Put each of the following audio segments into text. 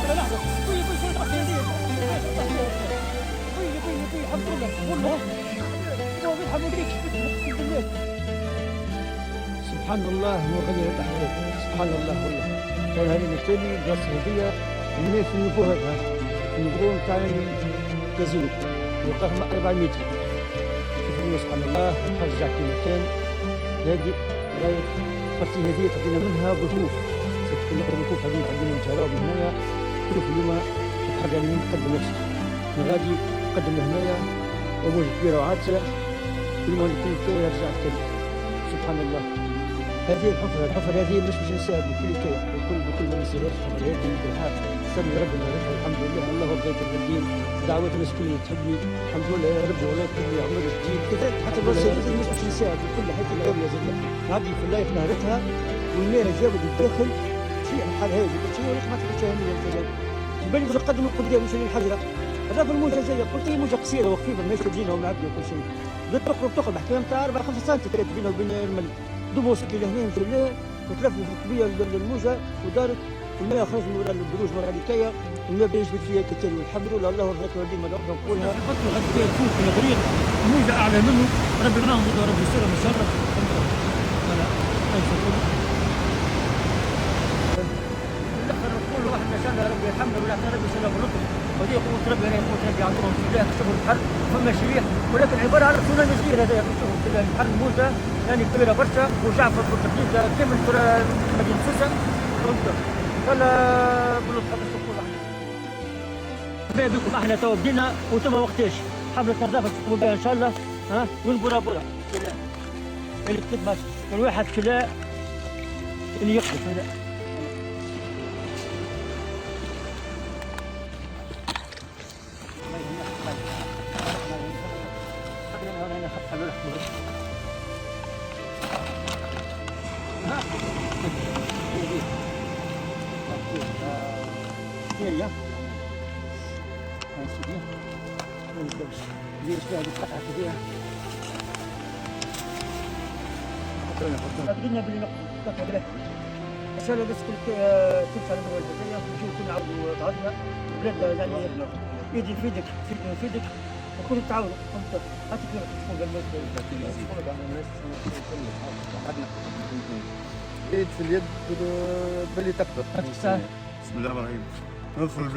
سبحان الله وغني الأحوال. سبحان الله والله. كان هذه التالي بلاصة هذية الناس نبوها بها نبغون تاع كازينو وقفنا 4 متر. شوفوا سبحان الله ترجع في مكان هذه راهي البارتي هذه تعطينا منها بطوف. ستكون البطوف هذه تعطينا نتهلاو من هنايا. شوف اليوم حاجة اللي نقدم نفسي غادي نقدم هنايا أمور كبيرة وعادة اليوم نكون رجعت تاني. سبحان الله. هذه الحفرة هذه مش باش نساعد بكل كيف بكل ما يصير الحفرة هذه بالحق سمي ربنا الحمد لله الله بغيت الدين دعوة الناس كلها تحبني الحمد لله يا رب ولا كل عمر جديد كذا حتى الوسائل مش باش نساعد بكل حتى الدولة زاد هذه في اللايف نهرتها والميرا جابوا الداخل شيء الحال هذا شيء ولا ما تقدرش من الجبل بل نقدموا قدام مش الحجرة الرافع الموجة جاية قلت هي موجة قصيرة وخفيفة ماشي تجينا ونعبي وكل شيء قلت تخرج بحكي تاع 4 5 سم بينه وبين المل دوبوس كي لهنا مشينا وتلفنا في الكبيه الموجه ودارت والماء خرج من وراء البروج وراء الكايه والماء بيجبد فيها كتير والحمد لله الله رزقك وديما نقولها البطل غادي يفوت في الغريق الموجه اعلى منه ربي يرحمه وربي يسترها من شره لا الاخر نقول واحد ما شاء الله ربي يرحمنا ولا ربي يسلم الرطب ودي قوه ربي انا يموت ربي عندهم في الله تشوفوا البحر فما شريح ولكن عباره عن تسونامي صغير هذا تشوفوا في البحر الموجه يعني كبيره برشا وجعفر بالتقليد كامل مدينه سوسه فلا بلوط خاطر تقول احنا بكم احنا تو بدينا وتما وقتاش حفله نظافه تقوموا بها ان شاء الله ها ونبورا بورا اللي تكتب كل واحد كلا اللي يقصد هذا يا ليش هذه القطعة كبيرة؟ قلنا بلي نقطع بلاد. إن شاء الله بس تمشي على الموال الجاية ونجيو نعاودوا بعضنا بلاد يعني يدي يفيدك وكل التعاون فهمت؟ هاتي كيف تكون ايد في اليد بلي تقدر. بسم الله الرحمن الرحيم. ندخل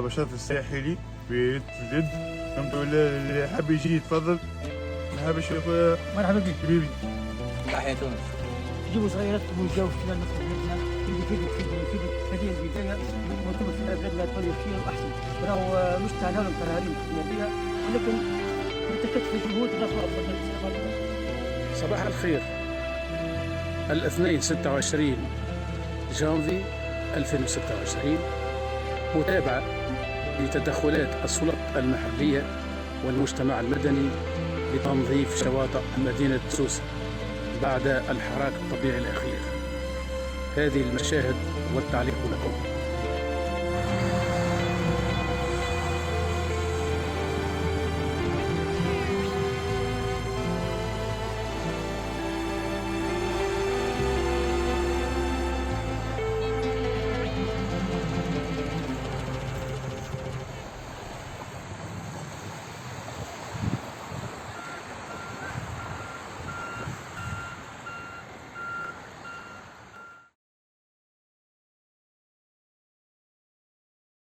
بشرف الساحلي بيد في اليد. الحمد لله اللي حاب يجي يتفضل. حاب يشوف مرحبا بك حبيبي. تحية تونس. تجيبوا صغيراتكم ونجاوب في ندخل بلادنا يفيدك هذه البداية وانتم في بلادنا تولوا فيها أحسن. راهو مش تاع لهم قرارين بها ولكن بالتكاتف في الجهود نصنع أفضل. صباح الخير. الاثنين 26 جانفي 2026 متابعة لتدخلات السلطات المحلية والمجتمع المدني لتنظيف شواطئ مدينة سوسة بعد الحراك الطبيعي الأخير. هذه المشاهد والتعليق لكم.